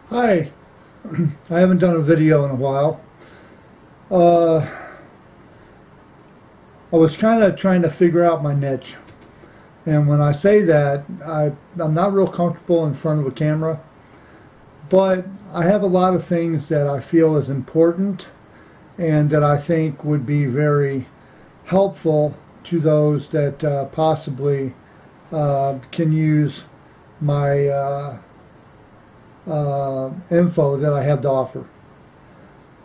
Hi, I haven't done a video in a while. Uh, I was kind of trying to figure out my niche. And when I say that, I'm not real comfortable in front of a camera, but I have a lot of things that I feel is important and that I think would be very helpful to those that possibly can use my info that I have to offer.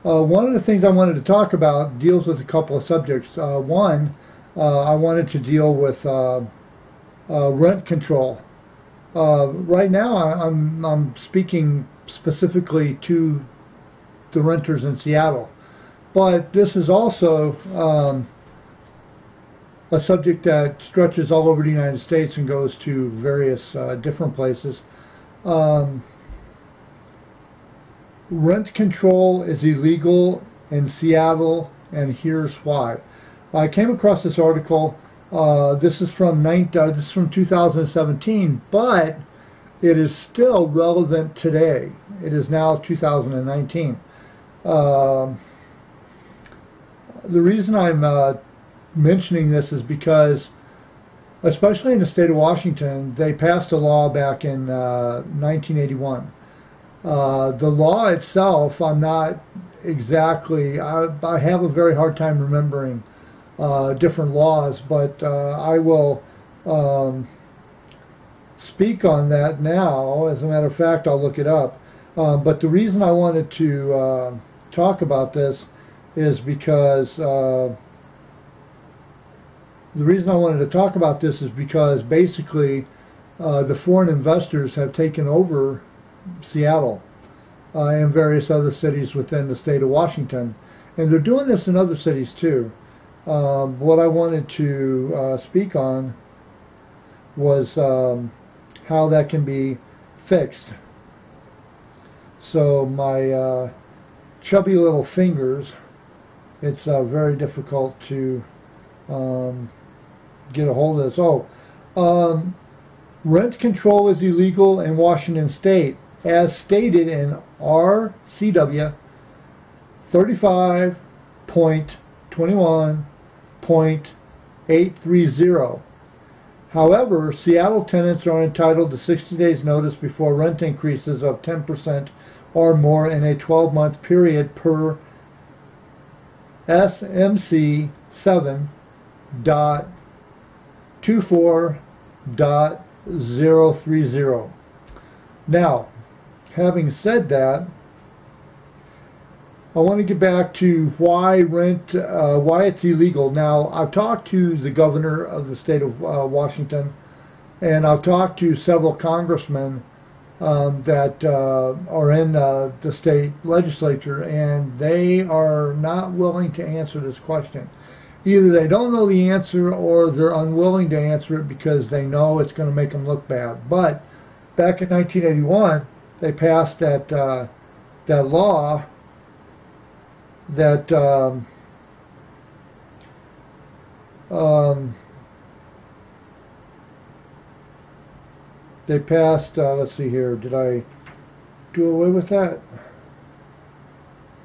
One of the things I wanted to talk about deals with a couple of subjects. One, I wanted to deal with rent control. Right now, I'm speaking specifically to the renters in Seattle, but this is also a subject that stretches all over the United States and goes to various different places. Um, Rent control is illegal in Seattle, and here's why. I came across this article. This is from 2017, but it is still relevant today. It is now 2019. The reason I'm mentioning this is because, especially in the state of Washington, they passed a law back in 1981. The law itself, I'm not exactly, I have a very hard time remembering different laws, but I will speak on that now. As a matter of fact, I'll look it up. But the reason I wanted to talk about this is because basically the foreign investors have taken over Seattle and various other cities within the state of Washington, and they're doing this in other cities too. What I wanted to speak on was how that can be fixed. So my chubby little fingers, it's very difficult to get a hold of this. Rent control is illegal in Washington State, as stated in RCW 35.21.830. However, Seattle tenants are entitled to 60 days notice before rent increases of 10% or more in a 12-month period per SMC 7.24.030. Now, having said that, I want to get back to why it's illegal. Now, I've talked to the governor of the state of Washington, and I've talked to several congressmen that are in the state legislature, and they are not willing to answer this question. Either they don't know the answer or they're unwilling to answer it because they know it's going to make them look bad. But back in 1981, they passed that law that they passed. Let's see here. Did I do away with that?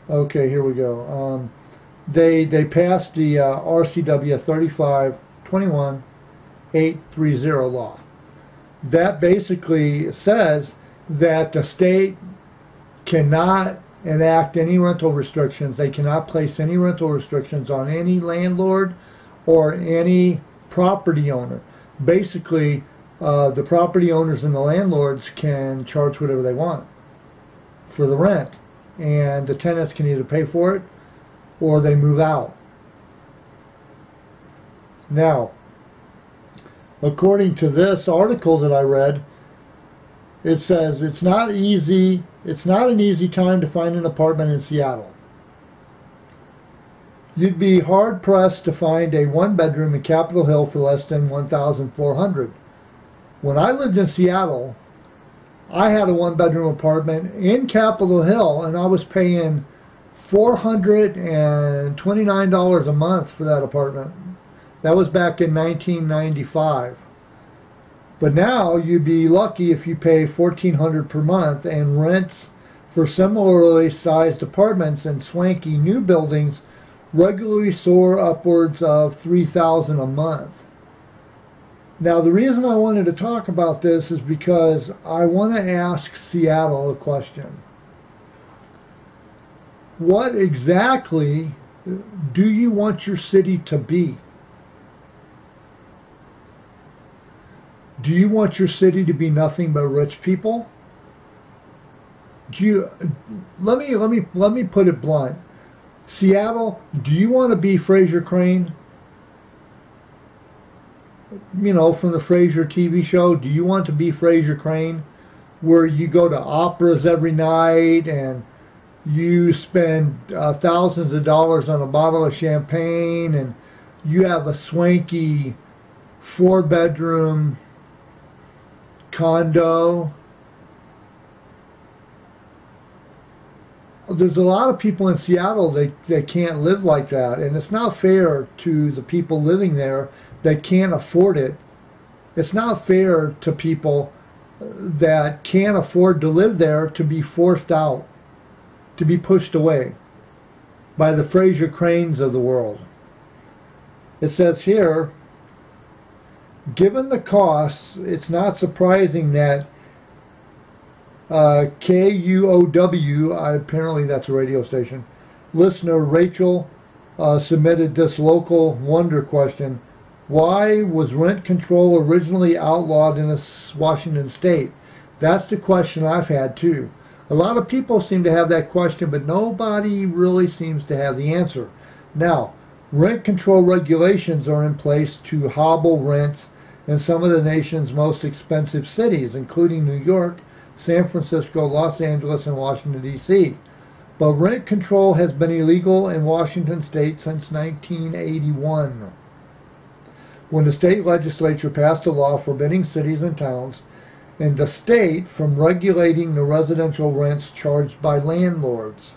Okay, here we go. They passed the RCW 35.21.830 law. That basically says that the state cannot enact any rental restrictions. They cannot place any rental restrictions on any landlord or any property owner. Basically, the property owners and the landlords can charge whatever they want for the rent, and the tenants can either pay for it or they move out. Now, according to this article that I read, it says it's not an easy time to find an apartment in Seattle. You'd be hard pressed to find a one-bedroom in Capitol Hill for less than $1,400. When I lived in Seattle, I had a one-bedroom apartment in Capitol Hill, and I was paying $429 a month for that apartment. That was back in 1995. But now you'd be lucky if you pay $1,400 per month, and rents for similarly sized apartments and swanky new buildings regularly soar upwards of $3,000 a month. Now, the reason I wanted to talk about this is because I want to ask Seattle a question. What exactly do you want your city to be? Do you want your city to be nothing but rich people? Let me put it blunt. Seattle, do you want to be Fraser Crane? You know, from the Frasier TV show, do you want to be Fraser Crane, where you go to operas every night and you spend thousands of dollars on a bottle of champagne and you have a swanky 4-bedroom condo? There's a lot of people in Seattle that can't live like that, and it's not fair to the people living there that can't afford it. It's not fair to people that can't afford to live there to be forced out, to be pushed away by the Fraser Cranes of the world. It says here, given the costs, it's not surprising that KUOW, apparently that's a radio station, listener Rachel submitted this local wonder question. Why was rent control originally outlawed in Washington state? That's the question I've had too. A lot of people seem to have that question, but nobody really seems to have the answer. Now, rent control regulations are in place to hobble rents in some of the nation's most expensive cities, including New York, San Francisco, Los Angeles, and Washington, D.C. But rent control has been illegal in Washington state since 1981, when the state legislature passed a law forbidding cities and towns in the state from regulating the residential rents charged by landlords.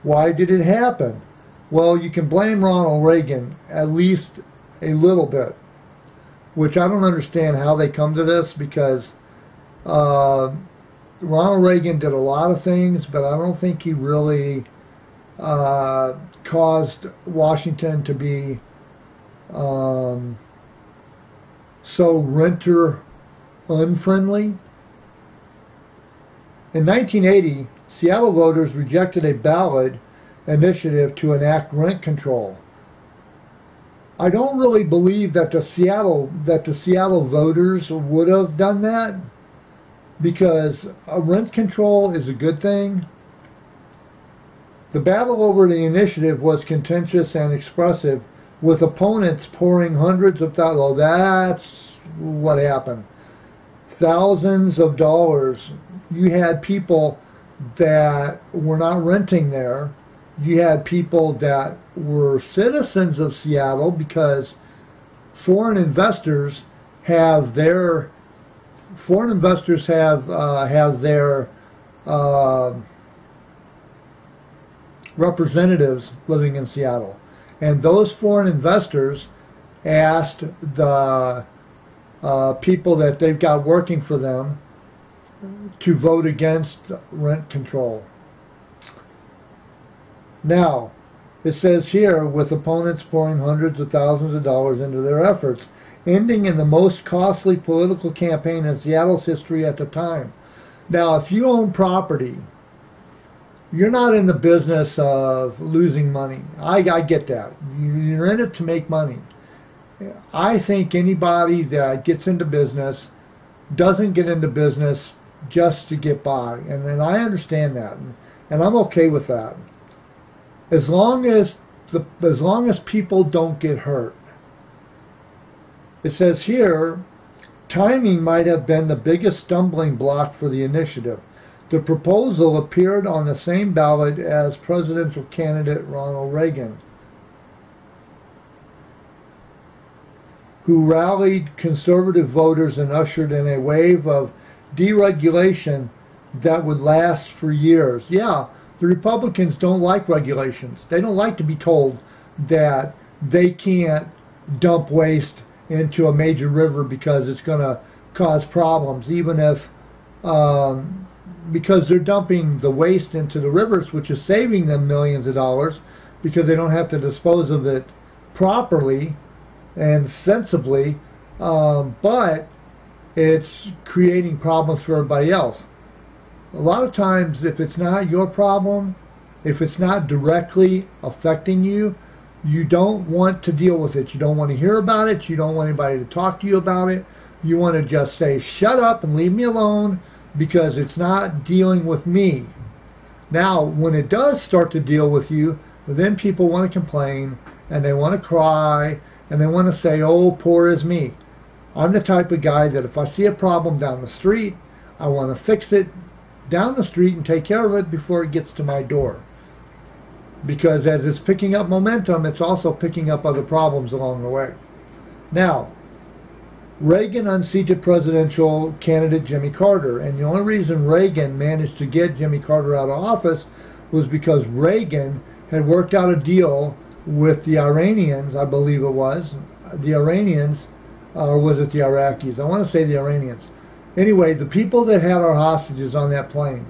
Why did it happen? Well, you can blame Ronald Reagan at least a little bit, which I don't understand how they come to this, because Ronald Reagan did a lot of things, but I don't think he really caused Washington to be so renter unfriendly. In 1980, Seattle voters rejected a ballot initiative to enact rent control. I don't really believe that the Seattle voters would have done that, because rent control is a good thing. The battle over the initiative was contentious and expressive, with opponents pouring hundreds of thousands. Oh, that's what happened. Thousands of dollars. You had people that were not renting there. You had people that were citizens of Seattle, because foreign investors have their representatives living in Seattle. And those foreign investors asked the people that they've got working for them to vote against rent control. Now, it says here, with opponents pouring hundreds of thousands of dollars into their efforts, ending in the most costly political campaign in Seattle's history at the time. Now, if you own property, you're not in the business of losing money. I get that. You're in it to make money. I think anybody that gets into business doesn't get into business just to get by. And I understand that. And I'm okay with that. As long as people don't get hurt. It says here, timing might have been the biggest stumbling block for the initiative. The proposal appeared on the same ballot as presidential candidate Ronald Reagan, who rallied conservative voters and ushered in a wave of deregulation that would last for years. Yeah, the Republicans don't like regulations. They don't like to be told that they can't dump waste into a major river because it's going to cause problems, even if because they're dumping the waste into the rivers, which is saving them millions of dollars because they don't have to dispose of it properly and sensibly, but it's creating problems for everybody else. A lot of times, if it's not your problem, if it's not directly affecting you, you don't want to deal with it. You don't want to hear about it. You don't want anybody to talk to you about it. You want to just say, shut up and leave me alone because it's not dealing with me. Now, when it does start to deal with you, then people want to complain and they want to cry and they want to say, oh, poor is me. I'm the type of guy that if I see a problem down the street, I want to fix it down the street and take care of it before it gets to my door. Because as it's picking up momentum, it's also picking up other problems along the way. Now, Reagan unseated presidential candidate Jimmy Carter, and the only reason Reagan managed to get Jimmy Carter out of office was because Reagan had worked out a deal with the Iranians, I believe it was. The Iranians, or was it the Iraqis? I want to say the Iranians. Anyway, the people that had our hostages on that plane,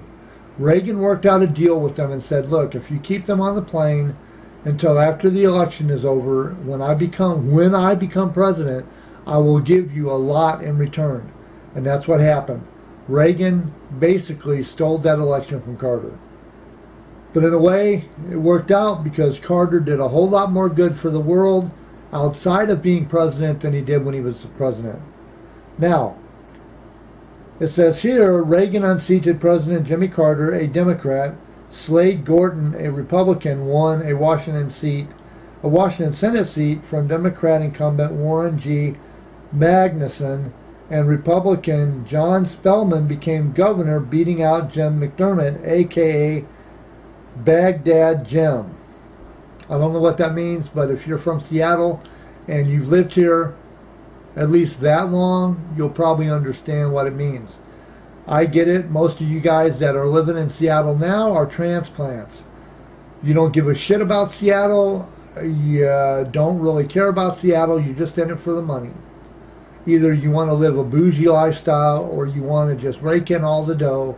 Reagan worked out a deal with them and said, look, if you keep them on the plane until after the election is over, when I become president, I will give you a lot in return. And that's what happened. Reagan basically stole that election from Carter. But in a way, it worked out because Carter did a whole lot more good for the world outside of being president than he did when he was the president. Now, it says here, Reagan unseated President Jimmy Carter, a Democrat. Slade Gorton, a Republican, won a Washington Senate seat from Democrat incumbent Warren G. Magnuson, and Republican John Spellman became governor, beating out Jim McDermott, a.k.a. Baghdad Jim. I don't know what that means, but if you're from Seattle and you've lived here at least that long, you'll probably understand what it means. I get it. Most of you guys that are living in Seattle now are transplants. You don't give a shit about Seattle. You don't really care about Seattle. You're just in it for the money. Either you want to live a bougie lifestyle or you want to just rake in all the dough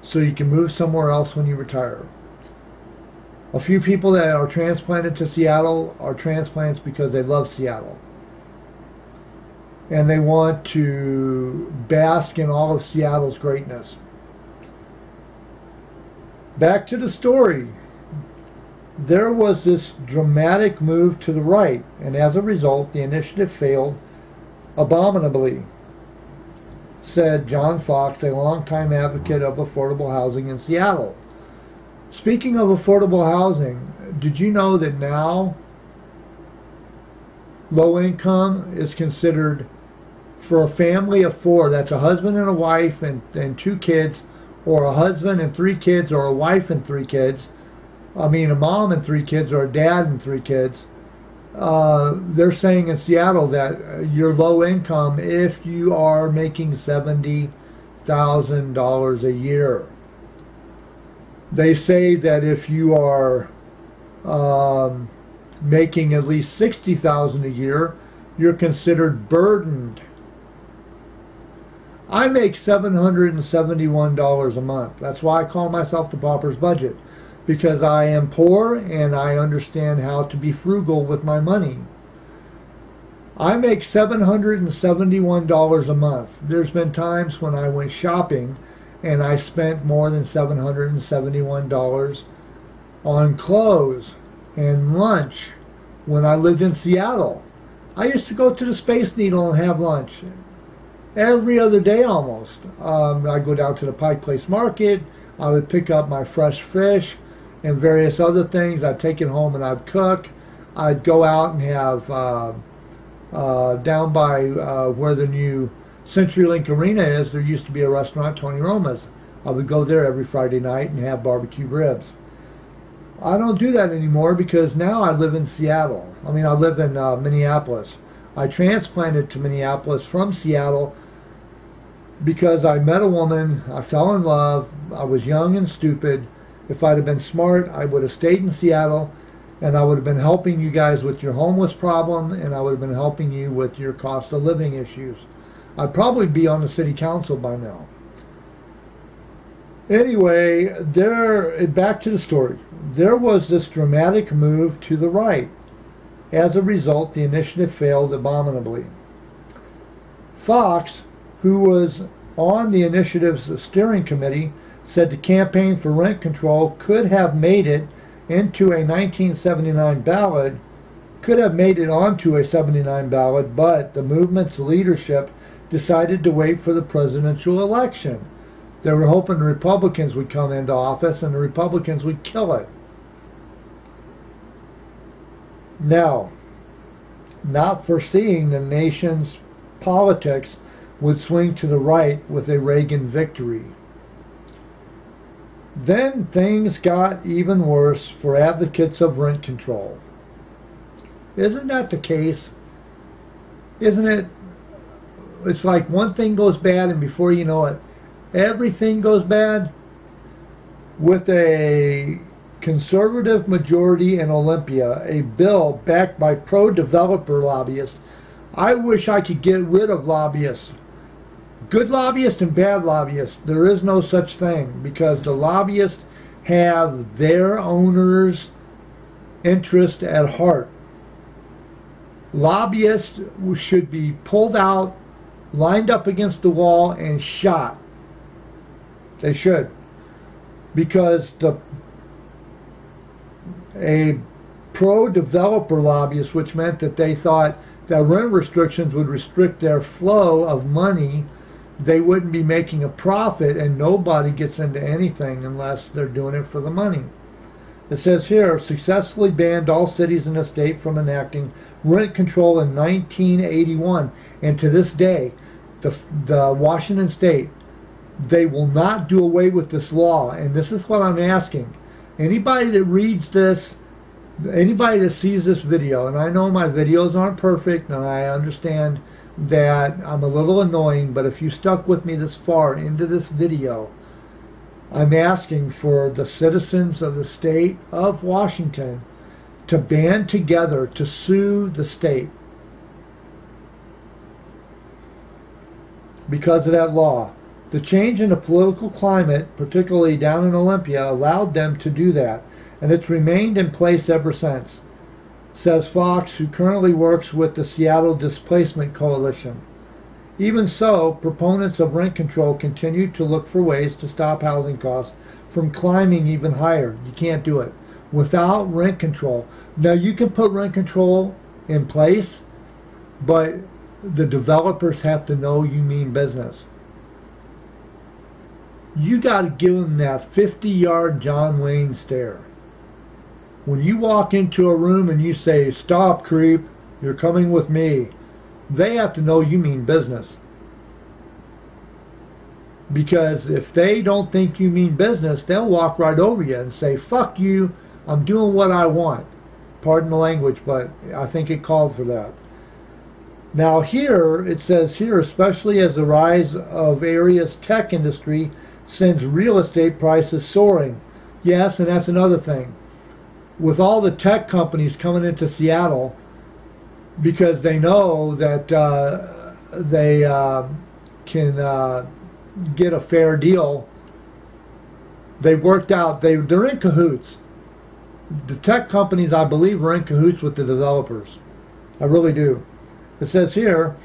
so you can move somewhere else when you retire. A few people that are transplanted to Seattle are transplants because they love Seattle. And they want to bask in all of Seattle's greatness. Back to the story. There was this dramatic move to the right, and as a result, the initiative failed abominably, said John Fox, a longtime advocate of affordable housing in Seattle. Speaking of affordable housing, did you know that now low income is considered, for a family of four, that's a husband and a wife and two kids, or a husband and three kids, or a wife and three kids, a mom and three kids, or a dad and three kids, they're saying in Seattle that you're low income if you are making $70,000 a year. They say that if you are making at least $60,000 a year, you're considered burdened. I make $771 a month. That's why I call myself the pauper's budget, because I am poor and I understand how to be frugal with my money. I make $771 a month. There's been times when I went shopping and I spent more than $771 on clothes and lunch when I lived in Seattle. I used to go to the Space Needle and have lunch every other day almost. I'd go down to the Pike Place Market. I would pick up my fresh fish and various other things. I'd take it home and I'd cook. I'd go out and have, down by where the new CenturyLink Arena is, there used to be a restaurant, Tony Roma's. I would go there every Friday night and have barbecue ribs. I don't do that anymore because now I live in Seattle. I live in Minneapolis. I transplanted to Minneapolis from Seattle because I met a woman, I fell in love, I was young and stupid. If I'd have been smart, I would have stayed in Seattle, and I would have been helping you guys with your homeless problem, and I would have been helping you with your cost of living issues. I'd probably be on the city council by now. Anyway, back to the story. There was this dramatic move to the right. As a result, the initiative failed abominably. Fox, who was on the initiative's steering committee, said the campaign for rent control could have made it into a 1979 ballot, could have made it onto a 79 ballot, but the movement's leadership decided to wait for the presidential election. They were hoping the Republicans would come into office and the Republicans would kill it. Now, not foreseeing the nation's politics would swing to the right with a Reagan victory. Then things got even worse for advocates of rent control. Isn't that the case? Isn't it? It's like one thing goes bad and before you know it, everything goes bad. With a conservative majority in Olympia, a bill backed by pro-developer lobbyists. I wish I could get rid of lobbyists. Good lobbyists and bad lobbyists. There is no such thing because the lobbyists have their owners' interest at heart. Lobbyists should be pulled out, lined up against the wall, and shot. They should. Because a pro-developer lobbyist, which meant that they thought that rent restrictions would restrict their flow of money, they wouldn't be making a profit, and nobody gets into anything unless they're doing it for the money. It says here, successfully banned all cities in the state from enacting rent control in 1981. And to this day, the Washington state, they will not do away with this law. And this is what I'm asking. Anybody that reads this, anybody that sees this video, and I know my videos aren't perfect, and I understand that I'm a little annoying, but if you stuck with me this far into this video, I'm asking for the citizens of the state of Washington to band together to sue the state because of that law. The change in the political climate, particularly down in Olympia, allowed them to do that, and it's remained in place ever since, says Fox, who currently works with the Seattle Displacement Coalition. Even so, proponents of rent control continue to look for ways to stop housing costs from climbing even higher. You can't do it without rent control. Now, you can put rent control in place, but the developers have to know you mean business. You got to give them that 50-yard John Wayne stare. When you walk into a room and you say, "Stop, creep, you're coming with me," they have to know you mean business. Because if they don't think you mean business, they'll walk right over you and say, "Fuck you, I'm doing what I want." Pardon the language, but I think it called for that. Now here, it says here, especially as the rise of area's tech industry sends real estate prices soaring. Yes, and that's another thing. With all the tech companies coming into Seattle, because they know that they can get a fair deal, they worked out, they're in cahoots. The tech companies, I believe, are in cahoots with the developers. I really do. It says here,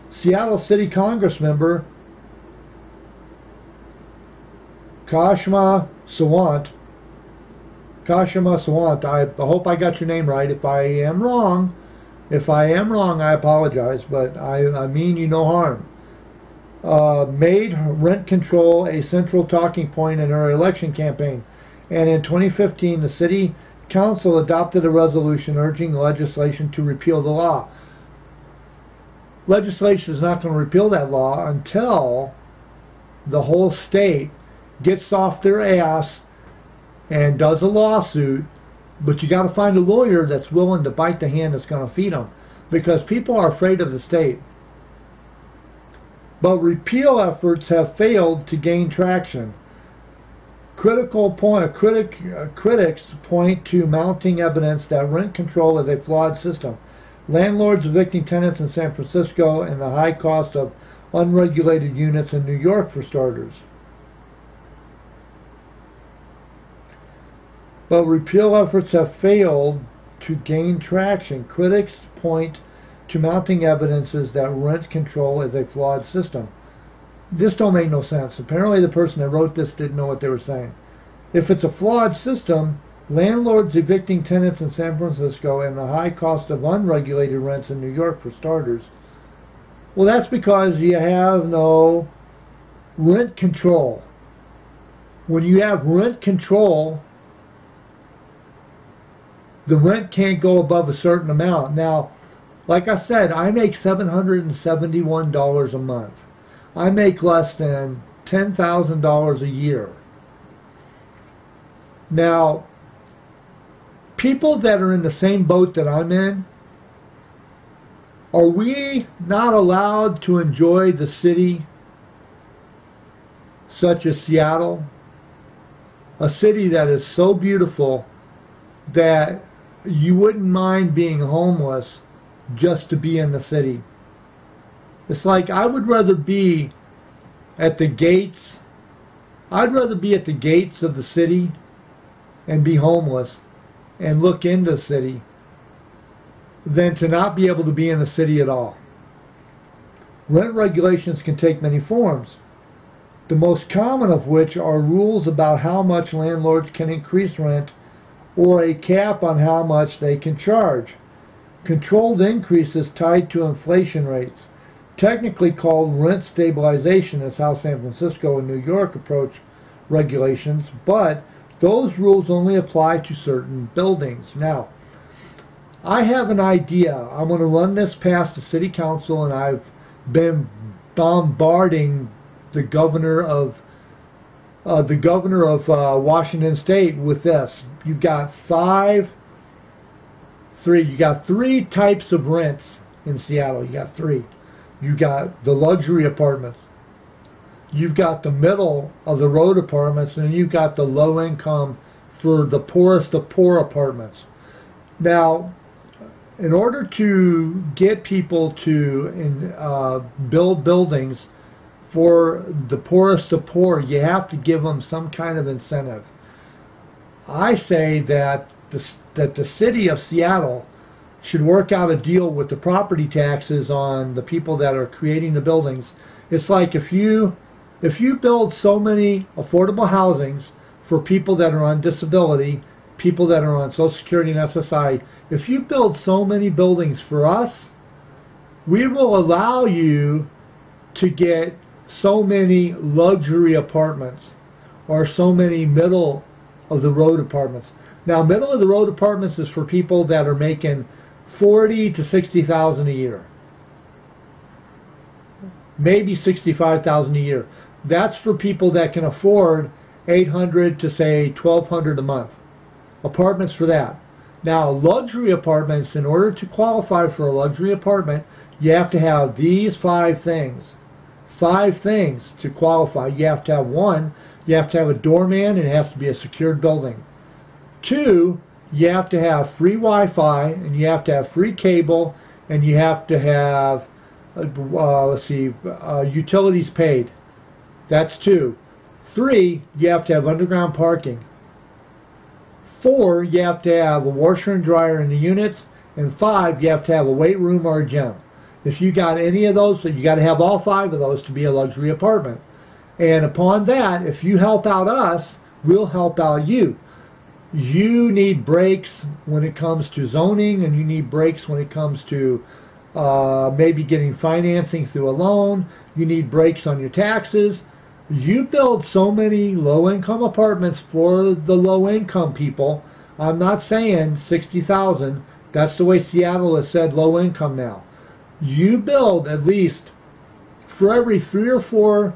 Seattle City Congress member Kashima Sawant, I hope I got your name right. If I am wrong, I apologize, but I mean you no harm. Made rent control a central talking point in her election campaign. And in 2015, the city council adopted a resolution urging legislation to repeal the law. Legislation is not going to repeal that law until the whole state gets off their ass and does a lawsuit, but you got to find a lawyer that's willing to bite the hand that's going to feed them, because people are afraid of the state. But repeal efforts have failed to gain traction. Critics point to mounting evidence that rent control is a flawed system. Landlords evicting tenants in San Francisco and the high cost of unregulated units in New York, for starters. but repeal efforts have failed to gain traction. Critics point to mounting evidences that rent control is a flawed system. This don't make no sense. Apparently the person that wrote this didn't know what they were saying. If it's a flawed system, landlords evicting tenants in San Francisco and the high cost of unregulated rents in New York for starters, well, that's because you have no rent control. When you have rent control, the rent can't go above a certain amount. Now, like I said, I make $771 a month. I make less than $10,000 a year. Now, people that are in the same boat that I'm in, are we not allowed to enjoy the city such as Seattle? A city that is so beautiful that you wouldn't mind being homeless just to be in the city. It's like I would rather be at the gates. I'd rather be at the gates of the city and be homeless and look into the city than to not be able to be in the city at all. Rent regulations can take many forms, the most common of which are rules about how much landlords can increase rent or a cap on how much they can charge. Controlled increases tied to inflation rates, technically called rent stabilization, is how San Francisco and New York approach regulations, but those rules only apply to certain buildings. Now, I have an idea. I'm going to run this past the city council, and I've been bombarding the governor of Washington State with this. You've got three types of rents in Seattle. You got three. You got the luxury apartments. You've got the middle of the road apartments, and you've got the low income for the poorest of poor apartments. Now, in order to get people to build buildings for the poorest of poor, you have to give them some kind of incentive. I say that the city of Seattle should work out a deal with the property taxes on the people that are creating the buildings. It's like if you build so many affordable housings for people that are on disability, people that are on Social Security and SSI, if you build so many buildings for us, we will allow you to get so many luxury apartments or so many middle of the road apartments. Now, middle of the road apartments is for people that are making $40,000 to $60,000 a year, maybe $65,000 a year. That's for people that can afford $800 to say $1,200 a month. Apartments for that. Now, luxury apartments, in order to qualify for a luxury apartment, you have to have these 5 things. 5 things to qualify. You have to have 1, you have to have a doorman, and it has to be a secured building. 2, you have to have free Wi-Fi, and you have to have free cable, and you have to have, utilities paid. That's 2. 3, you have to have underground parking. 4, you have to have a washer and dryer in the units. And 5, you have to have a weight room or a gym. If you got any of those, you got to have all 5 of those to be a luxury apartment. And upon that, if you help out us, we'll help out you. You need breaks when it comes to zoning, and you need breaks when it comes to maybe getting financing through a loan. You need breaks on your taxes. You build so many low-income apartments for the low-income people. I'm not saying 60,000. That's the way Seattle has said low-income now. You build at least for every 3 or 4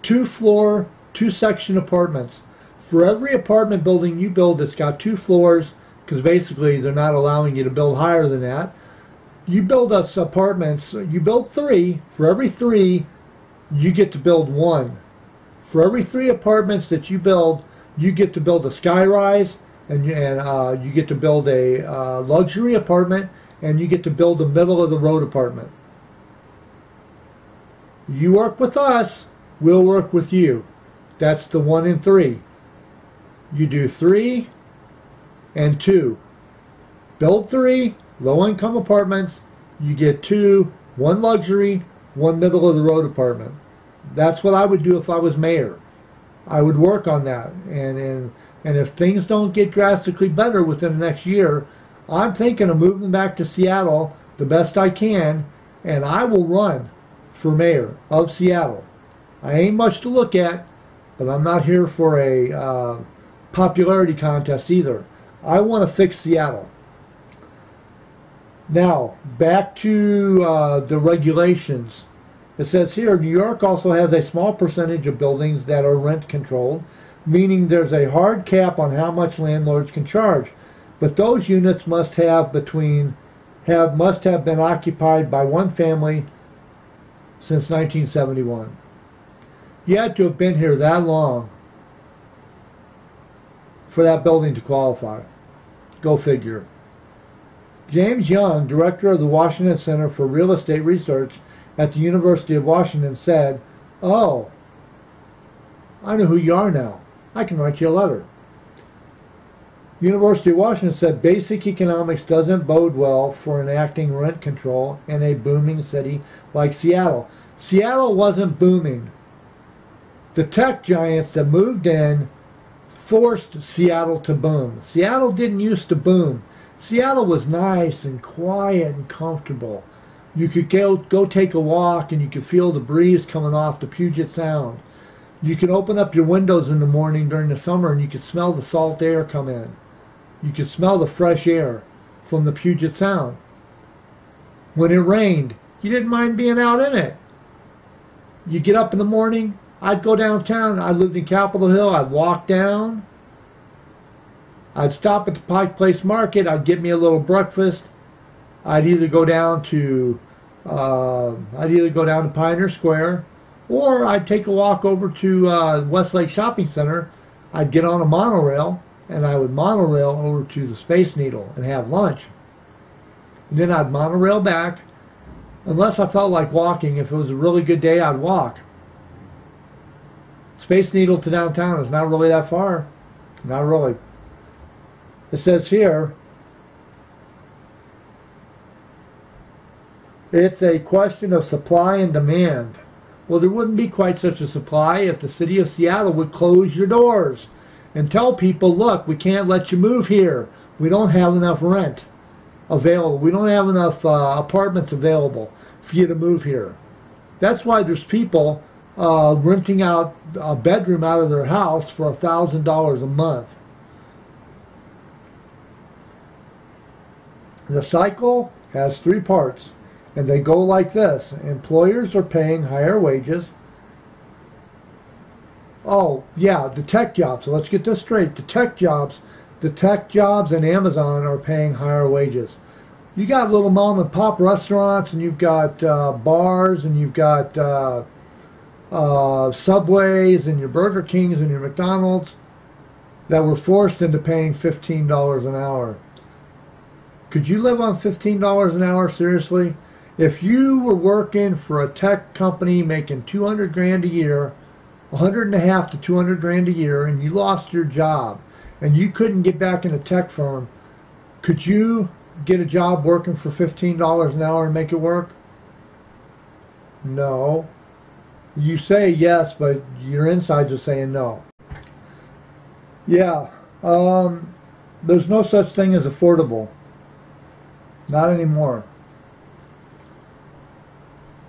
2-floor, 2-section apartments. For every apartment building you build that's got 2 floors, because basically they're not allowing you to build higher than that, you build us apartments, you build 3, for every 3, you get to build 1. For every 3 apartments that you build, you get to build a skyrise, and you get to build a luxury apartment, and you get to build a middle-of-the-road apartment. You work with us, we'll work with you. That's the 1 in 3. You do 3 and 2. Build 3 low-income apartments. You get 2, 1 luxury, 1 middle-of-the-road apartment. That's what I would do if I was mayor. I would work on that. And if things don't get drastically better within the next year, I'm thinking of moving back to Seattle the best I can, and I will run for mayor of Seattle. I ain't much to look at, but I'm not here for a popularity contest either. I want to fix Seattle. Now, back to the regulations. It says here, New York also has a small percentage of buildings that are rent controlled, meaning there's a hard cap on how much landlords can charge. But those units must have been occupied by one family since 1971. You had to have been here that long for that building to qualify. Go figure. James Young, director of the Washington Center for Real Estate Research at the University of Washington, said, "Oh, I know who you are now. I can write you a letter." University of Washington said basic economics doesn't bode well for enacting rent control in a booming city like Seattle. Seattle wasn't booming. The tech giants that moved in forced Seattle to boom. Seattle didn't used to boom. Seattle was nice and quiet and comfortable. You could go take a walk and you could feel the breeze coming off the Puget Sound. You could open up your windows in the morning during the summer and you could smell the salt air come in. You could smell the fresh air from the Puget Sound. When it rained, you didn't mind being out in it. You get up in the morning, I'd go downtown. I lived in Capitol Hill. I'd walk down. I'd stop at the Pike Place Market. I'd get me a little breakfast. I'd either go down to Pioneer Square, or I'd take a walk over to Westlake Shopping Center. I'd get on a monorail, and I would monorail over to the Space Needle and have lunch. And then I'd monorail back, unless I felt like walking. If it was a really good day, I'd walk. Space Needle to downtown is not really that far. Not really. It says here, it's a question of supply and demand. Well, there wouldn't be quite such a supply if the city of Seattle would close your doors and tell people, look, we can't let you move here. We don't have enough rent available. We don't have enough apartments available for you to move here. That's why there's people renting out a bedroom out of their house for $1,000 a month. The cycle has 3 parts, and they go like this. Employers are paying higher wages. Oh, yeah, the tech jobs. So let's get this straight. The tech jobs and Amazon are paying higher wages. You got little mom and pop restaurants, and you've got bars, and you've got Subways, and your Burger Kings, and your McDonald's that were forced into paying $15 an hour. Could you live on $15 an hour, seriously? If you were working for a tech company making $200 grand a year, $150 to $200 grand a year, and you lost your job, and you couldn't get back in a tech firm, could you get a job working for $15 an hour and make it work? No. You say yes, but your insides are saying no. Yeah, there's no such thing as affordable. Not anymore.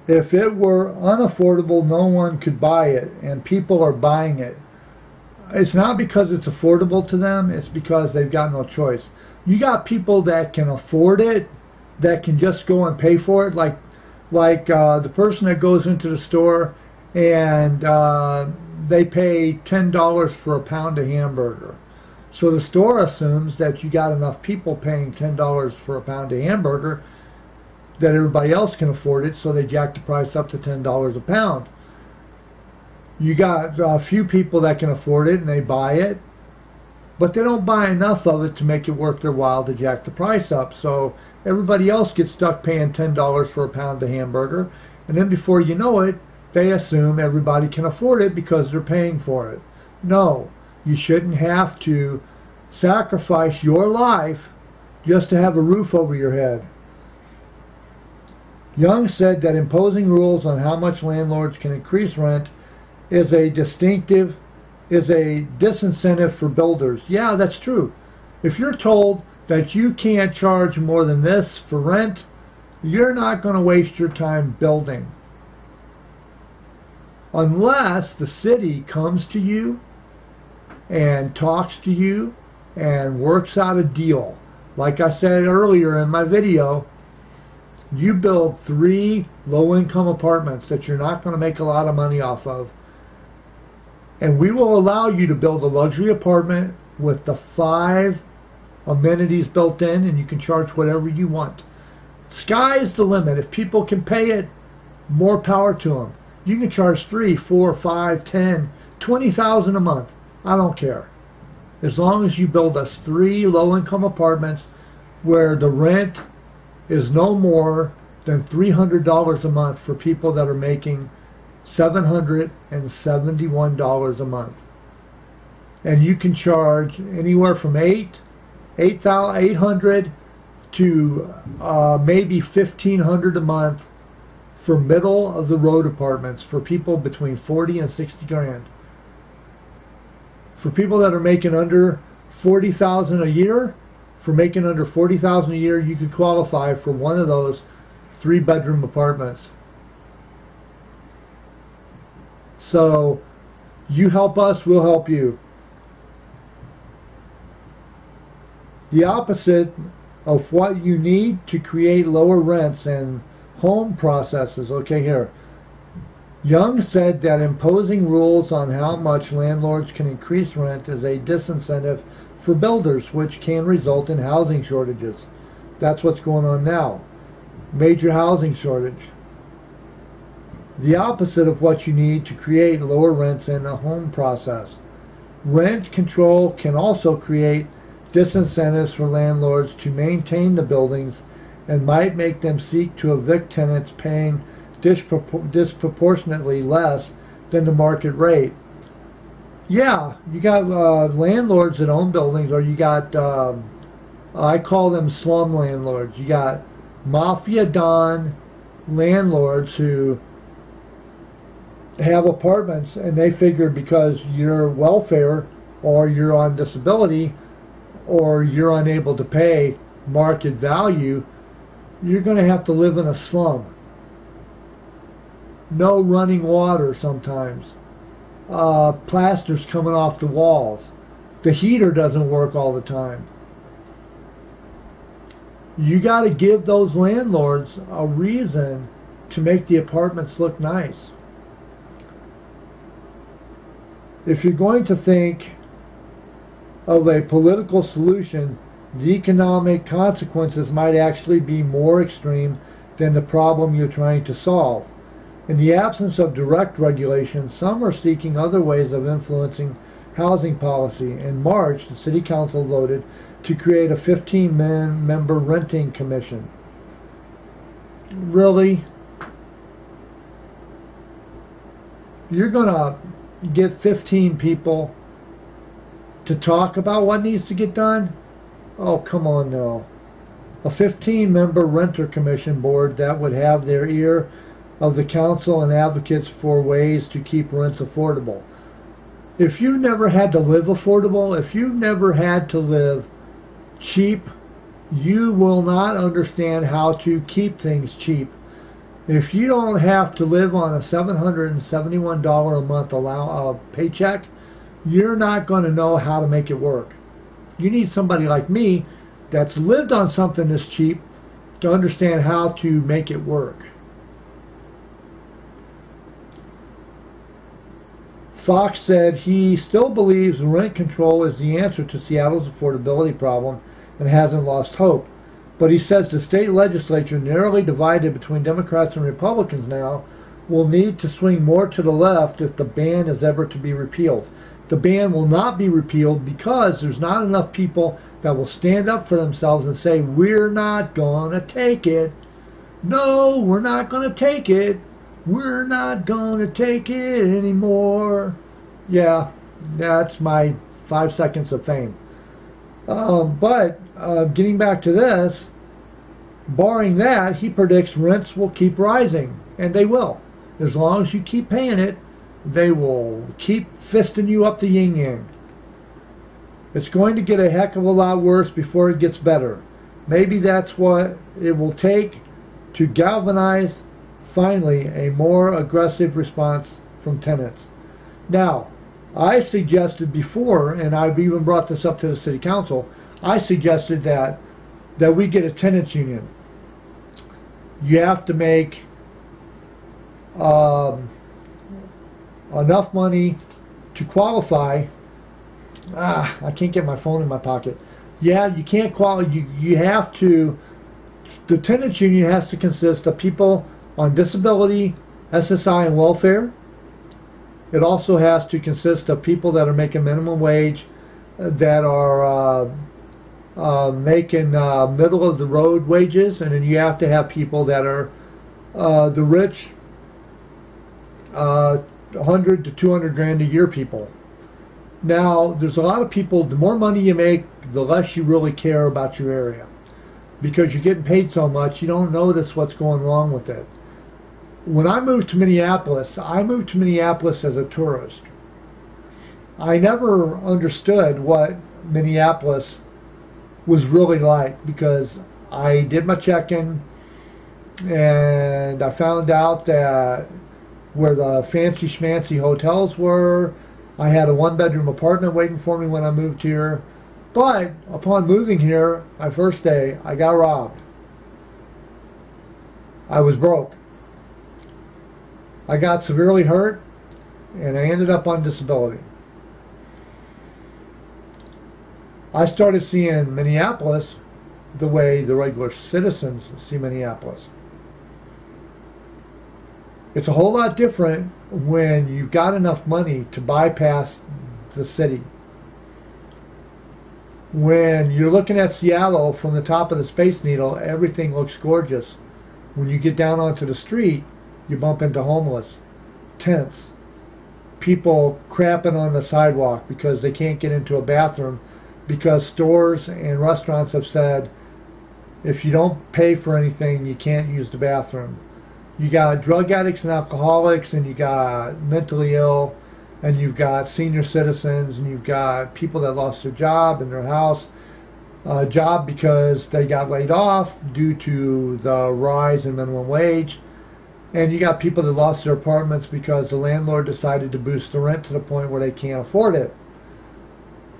If it were unaffordable, no one could buy it, and people are buying it. It's not because it's affordable to them, it's because they've got no choice. You got people that can afford it, that can just go and pay for it, like the person that goes into the store and they pay $10 for a pound of hamburger. So the store assumes that you got enough people paying $10 for a pound of hamburger that everybody else can afford it, so they jack the price up to $10 a pound. You got a few people that can afford it and they buy it, but they don't buy enough of it to make it worth their while to jack the price up. So everybody else gets stuck paying $10 for a pound of hamburger, and then before you know it, they assume everybody can afford it because they're paying for it. No, You shouldn't have to sacrifice your life just to have a roof over your head. Young said that imposing rules on how much landlords can increase rent is a disincentive for builders. Yeah, that's true. If you're told that you can't charge more than this for rent, you're not going to waste your time building. Unless the city comes to you and talks to you and works out a deal. Like I said earlier in my video, you build 3 low-income apartments that you're not going to make a lot of money off of, and we will allow you to build a luxury apartment with the 5 amenities built in, and you can charge whatever you want. Sky's the limit. If people can pay it, more power to them. You can charge 3, 4, 5, 10, 20,000 a month. I don't care. As long as you build us 3 low-income apartments where the rent is no more than $300 a month for people that are making $771 a month. And you can charge anywhere from $800 to maybe $1,500 a month for middle of the road apartments for people between 40 and 60 grand. For people that are making under 40,000 a year, for making under 40,000 a year, you could qualify for one of those 3-bedroom apartments. So you help us, we'll help you. The opposite of what you need to create lower rents and home processes. Okay, here. Young said that imposing rules on how much landlords can increase rent is a disincentive for builders, which can result in housing shortages. That's what's going on now. Major housing shortage. The opposite of what you need to create lower rents in a home process. Rent control can also create disincentives for landlords to maintain the buildings and might make them seek to evict tenants paying disproportionately less than the market rate. Yeah, you got landlords that own buildings, or you got, I call them slum landlords. You got Mafia Don landlords who have apartments, and they figure because you're welfare or you're on disability or you're unable to pay market value, you're going to have to live in a slum. No running water sometimes. Plaster's coming off the walls. The heater doesn't work all the time. You got to give those landlords a reason to make the apartments look nice. If you're going to think of a political solution, the economic consequences might actually be more extreme than the problem you're trying to solve. In the absence of direct regulation, some are seeking other ways of influencing housing policy. In March, the City Council voted to create a 15-member renting commission. Really? You're going to get 15 people to talk about what needs to get done? Oh, come on now. A 15-member renter commission board that would have their ear of the council and advocates for ways to keep rents affordable. If you never had to live affordable, if you've never had to live cheap, you will not understand how to keep things cheap. If you don't have to live on a $771 a month paycheck, you're not going to know how to make it work. You need somebody like me that's lived on something this cheap to understand how to make it work. Fox said he still believes rent control is the answer to Seattle's affordability problem and hasn't lost hope. But he says the state legislature, narrowly divided between Democrats and Republicans now, will need to swing more to the left if the ban is ever to be repealed. The ban will not be repealed because there's not enough people that will stand up for themselves and say, we're not going to take it. No, we're not going to take it. We're not going to take it anymore. Yeah, that's my 5 seconds of fame. But getting back to this, barring that, he predicts rents will keep rising, and they will. As long as you keep paying it, they will keep fisting you up the yin-yang. It's going to get a heck of a lot worse before it gets better. Maybe that's what it will take to galvanize, finally, a more aggressive response from tenants. Now, I suggested before, and I've even brought this up to the city council, I suggested that we get a tenants union. You have to make enough money to qualify. I can't get my phone in my pocket. Yeah, you can't qualify. You have to. The tenants union has to consist of people on disability, SSI, and welfare. It also has to consist of people that are making minimum wage, that are making middle of the road wages, and then you have to have people that are the rich, 100 to 200 grand a year people. Now, there's a lot of people, the more money you make, the less you really care about your area. Because you're getting paid so much, you don't notice what's going wrong with it. When I moved to Minneapolis, I moved to Minneapolis as a tourist. I never understood what Minneapolis was really like, because I did my check-in and I found out that where the fancy schmancy hotels were, I had a one-bedroom apartment waiting for me when I moved here. But upon moving here, my first day, I got robbed. I was broke. I got severely hurt, and I ended up on disability. I started seeing Minneapolis the way the regular citizens see Minneapolis. It's a whole lot different when you've got enough money to bypass the city. When you're looking at Seattle from the top of the Space Needle, everything looks gorgeous. When you get down onto the street, you bump into homeless, tents, people crapping on the sidewalk because they can't get into a bathroom because stores and restaurants have said if you don't pay for anything, you can't use the bathroom. You got drug addicts and alcoholics, and you got mentally ill, and you've got senior citizens, and you've got people that lost their job and their house, job because they got laid off due to the rise in minimum wage. And you got people that lost their apartments because the landlord decided to boost the rent to the point where they can't afford it.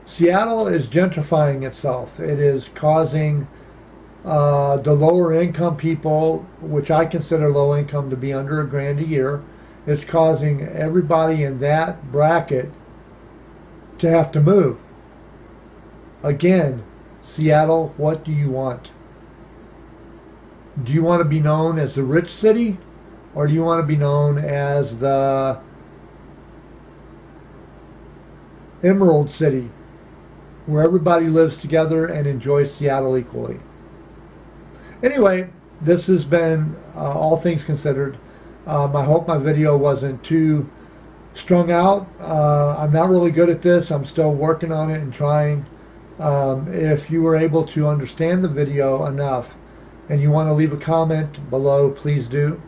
Seattle is gentrifying itself. It is causing the lower income people, which I consider low income to be under $1,000 a year, it's causing everybody in that bracket to have to move. Again, Seattle, what do you want? Do you want to be known as the rich city? Or do you want to be known as the Emerald City, where everybody lives together and enjoys Seattle equally? Anyway, this has been All Things Considered. I hope my video wasn't too strung out. I'm not really good at this. I'm still working on it and trying. If you were able to understand the video enough and you want to leave a comment below, please do.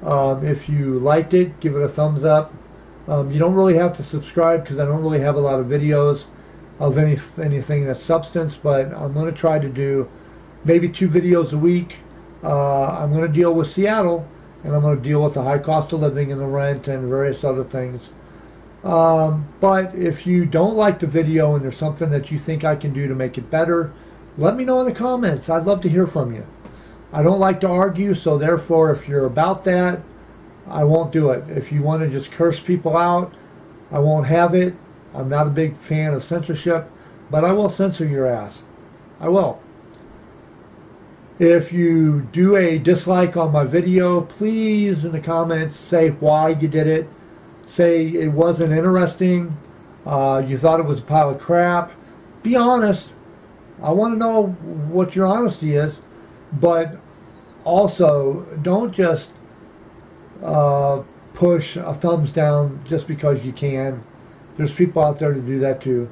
If you liked it, give it a thumbs up. You don't really have to subscribe because I don't really have a lot of videos of anything that's substance, but I'm going to try to do maybe 2 videos a week. I'm going to deal with Seattle, and I'm going to deal with the high cost of living and the rent and various other things. But if you don't like the video and there's something that you think I can do to make it better, let me know in the comments. I'd love to hear from you. I don't like to argue, so therefore if you're about that, I won't do it. If you want to just curse people out, I won't have it. I'm not a big fan of censorship, but I will censor your ass. I will. If you do a dislike on my video, please in the comments say why you did it. Say it wasn't interesting, you thought it was a pile of crap. Be honest. I want to know what your honesty is. But also, don't just push a thumbs down just because you can. There's people out there to do that too.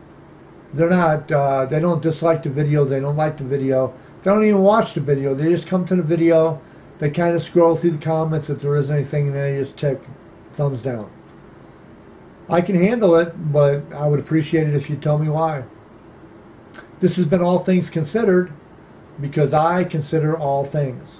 They're not. They don't dislike the video. They don't like the video. They don't even watch the video. They just come to the video. They kind of scroll through the comments if there is anything, and they just tick thumbs down. I can handle it, but I would appreciate it if you tell me why. This has been All Things Considered, because I consider all things.